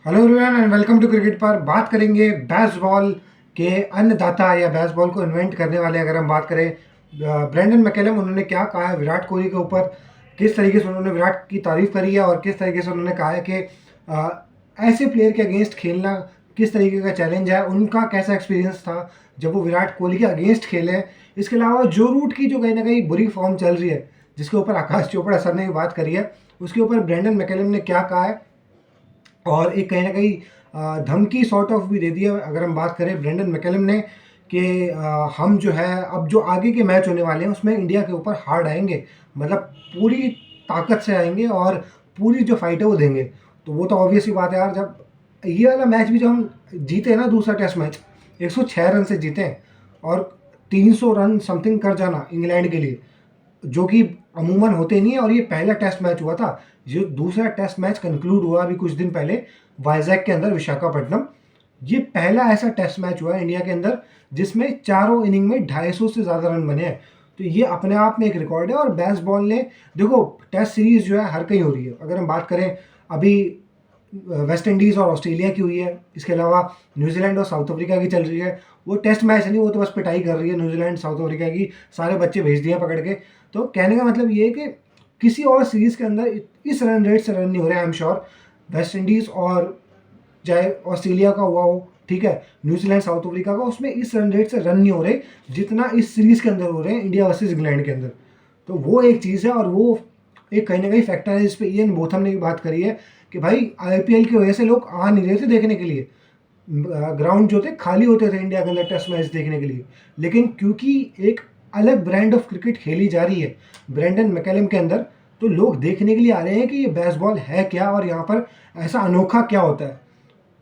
Hello everyone and welcome to cricket. पर बात करेंगे बेसबॉल के अन्नदाता या बेसबॉल को इन्वेंट करने वाले। अगर हम बात करें ब्रेंडन मैकलम, उन्होंने क्या कहा है विराट कोहली के ऊपर, किस तरीके से उन्होंने विराट की तारीफ करी है और किस तरीके से उन्होंने कहा है कि ऐसे प्लेयर के अगेंस्ट खेलना किस तरीके का चैलेंज है, उनका कैसा एक्सपीरियंस था जब वो विराट कोहली के अगेंस्ट खेले। इसके अलावा जो रूट की जो कहीं ना कहीं बुरी फॉर्म चल रही है, जिसके ऊपर आकाश चोपड़ा सर ने भी बात करी है, उसके ऊपर ब्रेंडन मैकलम ने क्या कहा है और एक कहीं ना कहीं धमकी सॉर्ट ऑफ भी दे दिया। अगर हम बात करें ब्रेंडन मैकलम ने कि हम जो है अब जो आगे के मैच होने वाले हैं उसमें इंडिया के ऊपर हार्ड आएंगे, मतलब पूरी ताकत से आएंगे और पूरी जो फाइट है वो देंगे। तो वो तो ऑब्वियस ही बात है यार, जब ये वाला मैच भी जब हम जीते हैं ना, दूसरा टेस्ट मैच 106 रन से जीते हैं और 300 रन समथिंग कर जाना इंग्लैंड के लिए, जो कि अमूमन होते नहीं है। और ये पहला टेस्ट मैच हुआ था, जो दूसरा टेस्ट मैच कंक्लूड हुआ अभी कुछ दिन पहले वाइजैक के अंदर, विशाखापट्टनम। ये पहला ऐसा टेस्ट मैच हुआ है इंडिया के अंदर जिसमें चारों इनिंग में 250 से ज़्यादा रन बने हैं। तो ये अपने आप में एक रिकॉर्ड है। और बेसबॉल ने, देखो, टेस्ट सीरीज जो है हर कहीं हो रही है। अगर हम बात करें अभी वेस्ट इंडीज़ और ऑस्ट्रेलिया की हुई है, इसके अलावा न्यूजीलैंड और साउथ अफ्रीका की चल रही है। वो टेस्ट मैच नहीं, वो तो बस पिटाई कर रही है न्यूजीलैंड साउथ अफ्रीका की, सारे बच्चे भेज दिए पकड़ के। तो कहने का मतलब ये है कि किसी और सीरीज़ के अंदर इस रन रेट से रन नहीं हो रहे। I am sure West Indies और चाहे ऑस्ट्रेलिया का हुआ हो, ठीक है, न्यूजीलैंड साउथ अफ्रीका का, उसमें इस रन रेट से रन नहीं हो रहे जितना इस सीरीज़ के अंदर हो रहे हैं इंडिया वर्सेस इंग्लैंड के अंदर। तो वो एक चीज़ है और वो एक कहीं ना कहीं फैक्टर है जिस पे ईएन बोथम ने भी बात करी है कि भाई आईपीएल की वजह से लोग आ नहीं रहे थे देखने के लिए। ग्राउंड जो थे खाली होते थे इंडिया के अंदर टेस्ट मैच देखने के लिए। लेकिन क्योंकि एक अलग ब्रांड ऑफ क्रिकेट खेली जा रही है ब्रेंडन मैकलम के अंदर, तो लोग देखने के लिए आ रहे हैं कि ये बेसबॉल है क्या और यहाँ पर ऐसा अनोखा क्या होता है।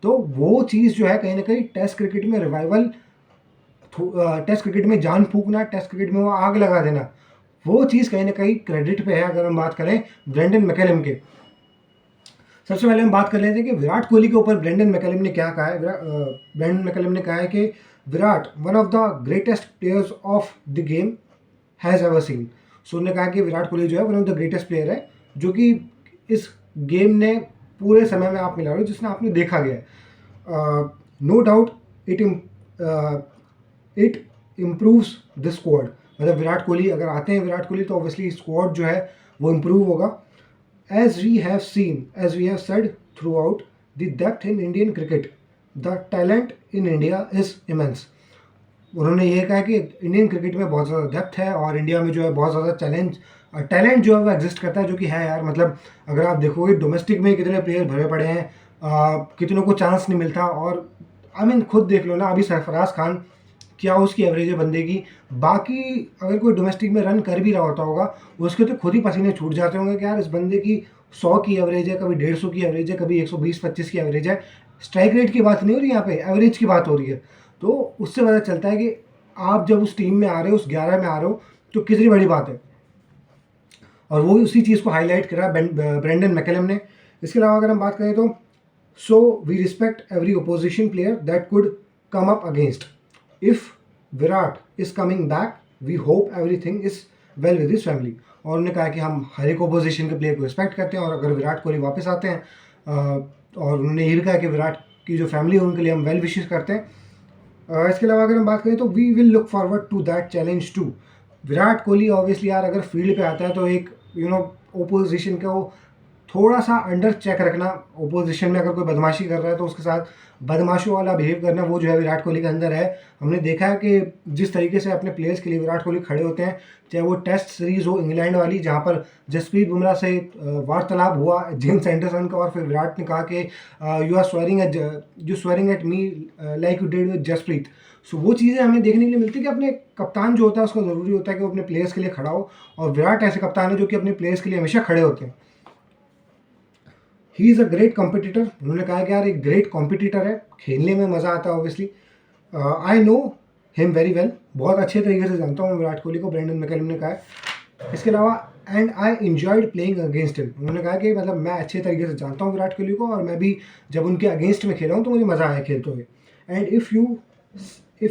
तो वो चीज़ जो है कहीं ना कहीं टेस्ट क्रिकेट में रिवाइवल, टेस्ट क्रिकेट में जान फूकना, टेस्ट क्रिकेट में वो आग लगा देना, वो चीज़ कहीं ना कहीं क्रेडिट पे है। अगर हम बात करें ब्रेंडन मैकलम के, सबसे पहले हम बात कर लेते हैं कि विराट कोहली के ऊपर ब्रेंडन मैकलम ने क्या कहा है। ब्रेंडन मैकलम ने कहा है कि Virat one of the greatest players of the game has ever seen. So उन्होंने कहा कि विराट कोहली जो है one of the greatest player है जो कि इस गेम ने पूरे समय में आप मिला रहे हो, जिसने आपने देखा गया है। No doubt it it improves the squad. मतलब विराट कोहली अगर आते हैं, विराट कोहली, तो ऑब्वियसली स्क्वाड जो है वो इम्प्रूव होगा। As we have seen, as we have said throughout, the depth in Indian cricket, the talent in India is immense. उन्होंने ये कहा कि इंडियन क्रिकेट में बहुत ज़्यादा डेप्थ है और इंडिया में जो है बहुत ज़्यादा टैलेंट जो है वो एग्जिस्ट करता है, जो कि है यार। मतलब अगर आप देखोगे डोमेस्टिक में कितने प्लेयर भरे पड़े हैं, कितनों को चांस नहीं मिलता। और आई मीन खुद देख लो ना, अभी सरफराज खान, क्या उसकी एवरेज है बंदे की। बाकी अगर कोई डोमेस्टिक में रन कर भी रहा होता होगा, उसके तो खुद ही पसीने छूट जाते होंगे कि यार इस बंदे की 100 की एवरेज है, कभी 150 की एवरेज है, कभी 120-25 की एवरेज है। स्ट्राइक रेट की बात नहीं हो रही यहाँ पे, एवरेज की बात हो रही है। तो उससे पता चलता है कि आप जब उस टीम में आ रहे हो, उस 11 में आ रहे हो, तो कितनी बड़ी बात है। और वो उसी चीज़ को हाईलाइट करा ब्रेंडन मैकलम ने। इसके अलावा अगर हम बात करें तो so we respect every opposition player that could come up against. If Virat is coming back we hope everything is well with his family. और उन्होंने कहा कि हम हर एक ओपोजिशन के प्लेयर को रिस्पेक्ट करते हैं और अगर विराट कोहली वापस आते हैं, और उन्होंने ये भी कहा कि विराट की जो फैमिली है उनके लिए हम वेल विशेस करते हैं। इसके अलावा अगर हम बात करें तो we will look forward to that challenge too. Virat Kohli obviously यार अगर फील्ड पे आता है तो एक ओपोजिशन को थोड़ा सा अंडर चेक रखना, ओपोजिशन में अगर कोई बदमाशी कर रहा है तो उसके साथ बदमाशों वाला बिहेव करना, वो जो है विराट कोहली के अंदर है। हमने देखा है कि जिस तरीके से अपने प्लेयर्स के लिए विराट कोहली खड़े होते हैं, चाहे वो टेस्ट सीरीज़ हो इंग्लैंड वाली जहाँ पर जसप्रीत बुमराह से वार्तालाप हुआ जेम्स एंडरसन का, और फिर विराट ने कहा कि you swearing at me like you did with Jasprit. So वो चीज़ें हमें देखने के लिए मिलती है कि अपने कप्तान जो होता है उसका ज़रूरी होता है कि वो अपने प्लेयर्स के लिए खड़ा हो, और विराट ऐसे कप्तान है जो कि अपने प्लेयर्स के लिए हमेशा खड़े होते हैं। He is a great competitor. उन्होंने कहा कि यार एक ग्रेट कॉम्पिटिटर है, खेलने में मज़ा आता है obviously. I know him very well, बहुत अच्छे तरीके से जानता हूँ विराट कोहली को, ब्रेंडन मैकलम ने कहा है। इसके अलावा and I enjoyed playing against him. उन्होंने कहा कि मतलब मैं अच्छे तरीके से जानता हूँ विराट कोहली को और मैं भी जब उनके अगेंस्ट में खेला हूँ तो मुझे मज़ा आया खेलते हुए। And if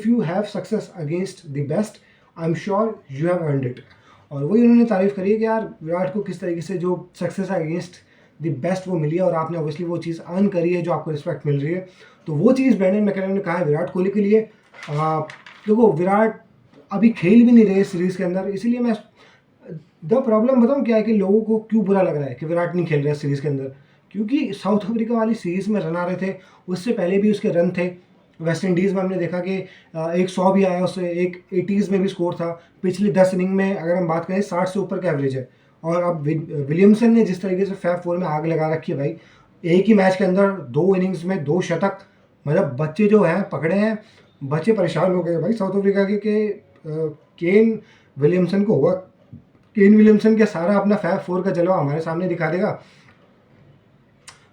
you have success against the best I am sure you have earned it. और वही उन्होंने तारीफ़ करी है कि यार विराट को किस तरीके से जो सक्सेस है अगेंस्ट द बेस्ट वो मिली है और आपने ऑब्वियसली वो चीज़ अर्न करी है जो आपको रिस्पेक्ट मिल रही है। तो वो चीज़ ब्रेंडन मैकलम ने कहा है विराट कोहली के लिए। देखो विराट अभी खेल भी नहीं रहे सीरीज़ के अंदर, इसीलिए मैं द प्रॉब्लम बताऊँ क्या है कि लोगों को क्यों बुरा लग रहा है कि विराट नहीं खेल रहा है सीरीज़ के अंदर, क्योंकि साउथ अफ्रीका वाली सीरीज़ में रन आ रहे थे, उससे पहले भी उसके रन थे। वेस्ट इंडीज़ में हमने देखा कि एक 100 भी आया, उससे एक 80s में भी स्कोर था। पिछली 10 इनिंग में अगर हम बात करें 60 से ऊपर का एवरेज है। और अब विलियमसन ने जिस तरीके से फैब फोर में आग लगा रखी है भाई, एक ही मैच के अंदर 2 इनिंग्स में 2 शतक, मतलब बच्चे जो हैं पकड़े हैं, बच्चे परेशान हो गए भाई साउथ अफ्रीका के केन विलियमसन को होगा, केन विलियमसन के सारा अपना फैब फोर का जलवा हमारे सामने दिखा देगा।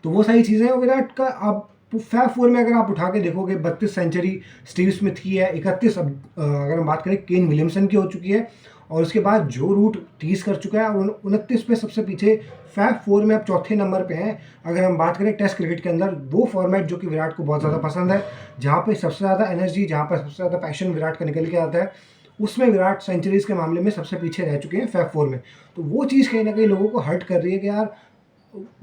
तो वो सारी चीज़ें हैं। विराट का आप फैब फोर में अगर आप उठा के देखोगे 32 सेंचुरी स्टीव स्मिथ की है, 31 अब अगर हम बात करें केन विलियमसन की हो चुकी है, और उसके बाद जो रूट 30 कर चुका है, और 29 पे सबसे पीछे फैब फोर में अब चौथे नंबर पे हैं। अगर हम बात करें टेस्ट क्रिकेट के अंदर वो फॉर्मेट जो कि विराट को बहुत ज़्यादा पसंद है, जहाँ पे सबसे ज़्यादा एनर्जी, जहाँ पर सबसे ज़्यादा पैशन विराट का निकल के आता है, उसमें विराट सेंचुरीज़ के मामले में सबसे पीछे रह चुके हैं फैब फोर में। तो वो चीज़ कहीं ना कहीं लोगों को हर्ट कर रही है कि यार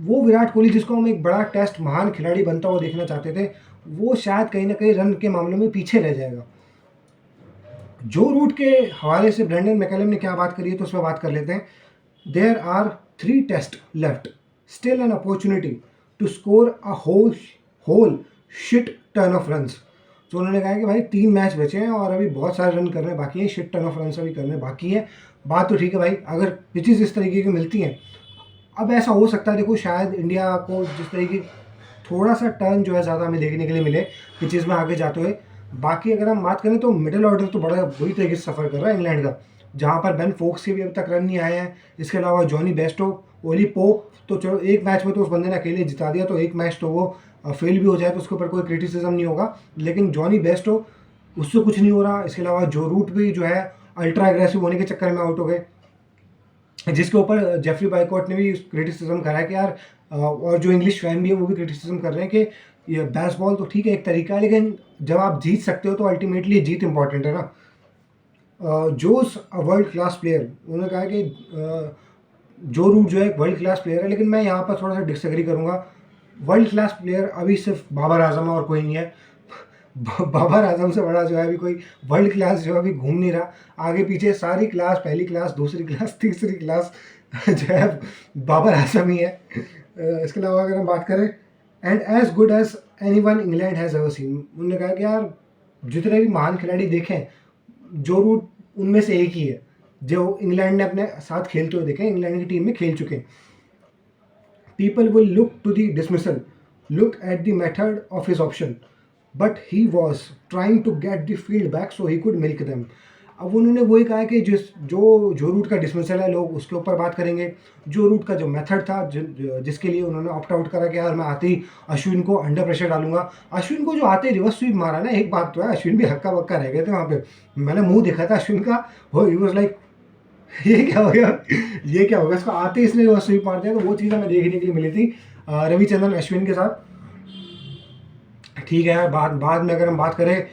वो विराट कोहली जिसको हम एक बड़ा टेस्ट महान खिलाड़ी बनता हुआ देखना चाहते थे, वो शायद कहीं ना कहीं रन के मामले में पीछे रह जाएगा। जो रूट के हवाले से ब्रेंडन मैकलम ने क्या बात करी है तो उसमें बात कर लेते हैं। There are 3 test left, still an opportunity to score a whole shit ton of runs. तो उन्होंने कहा कि भाई 3 मैच बचे हैं और अभी बहुत सारे रन करने बाकी हैं, शिट टर्न ऑफ रन्स अभी करने बाकी हैं। बात तो ठीक है भाई, अगर पिचेस इस तरीके की मिलती हैं, अब ऐसा हो सकता है, देखो शायद इंडिया को जिस तरीके थोड़ा सा टर्न जो है ज़्यादा हमें देखने के लिए मिले पिचेस में आगे जाते हुए। बाकी अगर हम बात करें तो मिडिल ऑर्डर तो बड़ा बुरी तरीके से सफ़र कर रहा है इंग्लैंड का, जहाँ पर बेन फोक्स के भी अभी तक रन नहीं आए हैं। इसके अलावा जॉनी बेस्टो, ओली पोप, तो चलो एक मैच में तो उस बंदे ने अकेले जिता दिया, तो एक मैच तो वो फेल भी हो जाए तो उसके ऊपर कोई क्रिटिसिज्म नहीं होगा, लेकिन जॉनी बेस्टो उससे कुछ नहीं हो रहा। इसके अलावा जो रूट भी जो है अल्ट्रा एग्रेसिव होने के चक्कर में आउट हो गए, जिसके ऊपर जेफरी बाइकॉट ने भी क्रिटिसिज्म करा है कि यार और जो इंग्लिश फैन भी है वो भी क्रिटिसिज्म कर रहे हैं कि ये बेसबॉल तो ठीक है एक तरीका है, लेकिन जब आप जीत सकते हो तो अल्टीमेटली जीत इंपॉर्टेंट है ना। जोस अ वर्ल्ड क्लास प्लेयर, उन्होंने कहा कि जो रूट जो है एक वर्ल्ड क्लास प्लेयर है, लेकिन मैं यहाँ पर थोड़ा सा डिसएग्री करूँगा। वर्ल्ड क्लास प्लेयर अभी सिर्फ बाबर आजम है और कोई नहीं है। बाबर आजम से बड़ा जो है अभी कोई वर्ल्ड क्लास जो है अभी घूम नहीं रहा। आगे पीछे सारी क्लास, पहली क्लास, दूसरी क्लास, तीसरी क्लास जो है बाबर आजम ही है। इसके अलावा अगर हम बात करें, and as good as anyone England has ever seen, उन्होंने कहा कि यार जितने भी महान खिलाड़ी देखें, जो रूट उनमें से एक ही है जो इंग्लैंड ने अपने साथ खेलते हुए देखे, इंग्लैंड की टीम में खेल चुके हैं। People will look to the dismissal, look at the method of his option, but he was trying to get the field back so he could milk them. अब उन्होंने वही कहा है कि जो रूट का डिसमिसल है लोग उसके ऊपर बात करेंगे, जो रूट का जो मेथड था जिसके लिए उन्होंने ऑप्ट आउट करा कि यार मैं आते ही अश्विन को अंडर प्रेशर डालूंगा। अश्विन को जो आते ही रिवर्स स्वीप मारा ना, एक बात तो है अश्विन भी हक्का बक्का रह गए थे वहाँ पे, मैंने मुंह देखा था अश्विन का, वो ही वॉज लाइक ये क्या हो गया, ये क्या हो गया, इसको आते ही इसने स्वीप मार दिया। तो वो चीज़ हमें देखने के लिए मिली थी रविचंद्रन अश्विन के साथ। ठीक है यार, बाद में अगर हम बात करें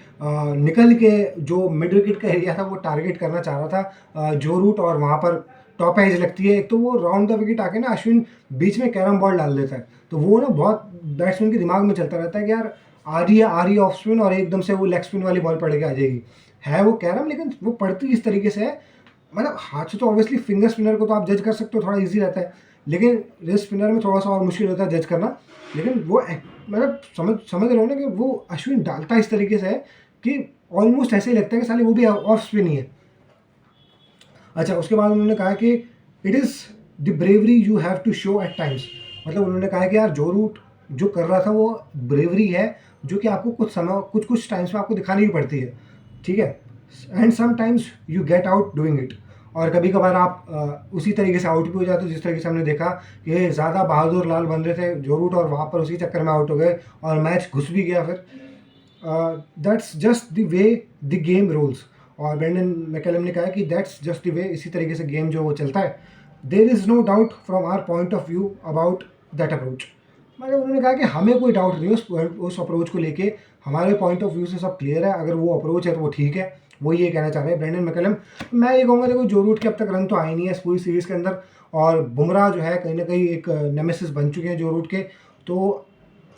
निकल के जो मिड विकेट का एरिया था वो टारगेट करना चाह रहा था जो रूट, और वहाँ पर टॉप एज लगती है। एक तो वो राउंड द विकेट आके ना अश्विन बीच में कैरम बॉल डाल देता है, तो वो ना बहुत बैट्समैन के दिमाग में चलता रहता है कि यार आ रही है ऑफ स्पिन और एकदम से वो लेग स्पिन वाली बॉल पड़ के आ जाएगी। है वो कैरम, लेकिन वो पड़ती इस तरीके से है, मतलब हाथ से तो ऑब्वियसली फिंगर स्पिनर को तो आप जज कर सकते हो, थोड़ा इजी रहता है, लेकिन रिस्ट स्पिनर में थोड़ा सा और मुश्किल होता है जज करना। लेकिन वो मतलब समझ रहे हो ना कि वो अश्विन डालता इस तरीके से है कि ऑलमोस्ट ऐसे ही लगता है कि साले वो भी ऑफ स्पिन ही है। अच्छा, उसके बाद उन्होंने कहा कि it is the bravery you have to show at times, मतलब उन्होंने कहा कि यार जो रूट जो कर रहा था वो ब्रेवरी है जो कि आपको कुछ टाइम्स में आपको दिखानी भी पड़ती है, ठीक है, and sometimes you get out doing it, और कभी कभार आप उसी तरीके से आउट भी हो जाते हो जिस तरीके से हमने देखा कि ज़्यादा बहादुर लाल बन रहे थे जो रूट और वहाँ पर उसी चक्कर में आउट हो गए और मैच घुस भी गया फिर। That's just the way the game rolls, और ब्रेंडन मैकलम ने कहा कि दैट्स जस्ट द वे, इसी तरीके से गेम जो वो चलता है। There is no doubt from our point of view about that approach, मतलब उन्होंने कहा कि हमें कोई डाउट नहीं है उस अप्रोच को लेके, हमारे पॉइंट ऑफ व्यू से सब क्लियर है, अगर वो अप्रोच है तो वो ठीक है, वो ये कहना चाह रहे हैं ब्रेंडन मैकलम। मैं ये कहूँगा देखो जो रूट के अब तक रन तो आए नहीं है इस पूरी सीरीज़ के अंदर, और बुमराह जो है कहीं ना कहीं एक नेमेसिस बन चुके हैं जो रूट के। तो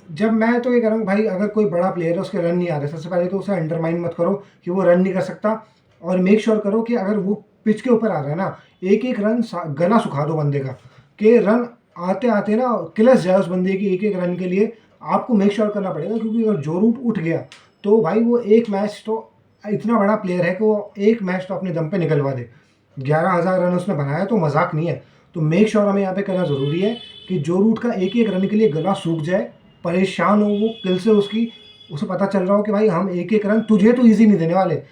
जब मैं तो ये कह रहा हूँ भाई, अगर कोई बड़ा प्लेयर है उसके रन नहीं आ रहे, सबसे पहले तो उसे अंडरमाइन मत करो कि वो रन नहीं कर सकता, और मेक श्योर करो कि अगर वो पिच के ऊपर आ रहा है ना, एक एक रन गला सुखा दो बंदे का, कि रन आते आते ना किलस जाए उस बंदे की एक एक रन के लिए। आपको मेक श्योर करना पड़ेगा, क्योंकि अगर जो रूट उठ गया तो भाई वो एक मैच तो, इतना बड़ा प्लेयर है कि वो एक मैच तो अपने दम पे निकलवा दे। 11,000 रन उसने बनाया तो मजाक नहीं है। तो मेक श्योर हमें यहाँ पे करना ज़रूरी है कि जो रूट का एक एक रन के लिए गला सूख जाए, परेशान हो वो किल से उसकी, उसे पता चल रहा हो कि भाई हम एक एक रन तुझे तो ईजी नहीं देने वाले।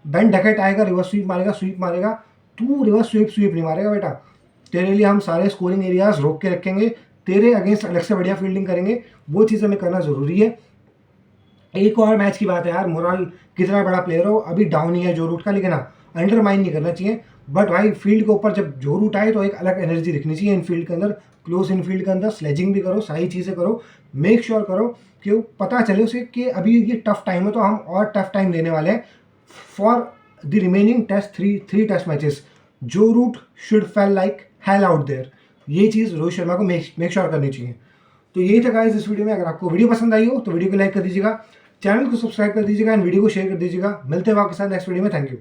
बेन डकेट आएगा, रिवर्स स्वीप मारेगा, तू रिवर्स स्वीप नहीं मारेगा बेटा। तेरे लिए हम सारे स्कोरिंग एरियाज रोक के रखेंगे, तेरे अगेंस्ट अलग से बढ़िया फील्डिंग करेंगे। वो चीज़ हमें करना ज़रूरी है। एक और मैच की बात है यार, मोराल कितना बड़ा प्लेयर हो अभी डाउन ही है जो रूट का, लेकिन हाँ अंडरमाइन नहीं करना चाहिए। बट भाई फील्ड के ऊपर जब जो रूट आए तो एक अलग एनर्जी दिखनी चाहिए इन फील्ड के अंदर, क्लोज इन फील्ड के अंदर स्लेजिंग भी करो, सारी चीज़ें करो, मेक श्योर करो कि वो पता चले उसे कि अभी ये टफ टाइम है तो हम और टफ टाइम देने वाले हैं for the remaining test three test matches. Joe Root should fail like hell out there, ये चीज़ रोहित शर्मा को मेक श्योर करनी चाहिए। तो यही था गाइस इस वीडियो में। अगर आपको वीडियो पसंद आई हो तो वीडियो को लाइक कर दीजिएगा, चैनल को सब्सक्राइब कर दीजिएगा एंड वीडियो को शेयर कर दीजिएगा। मिलते हैं आपके साथ नेक्स्ट वीडियो में। Thank you.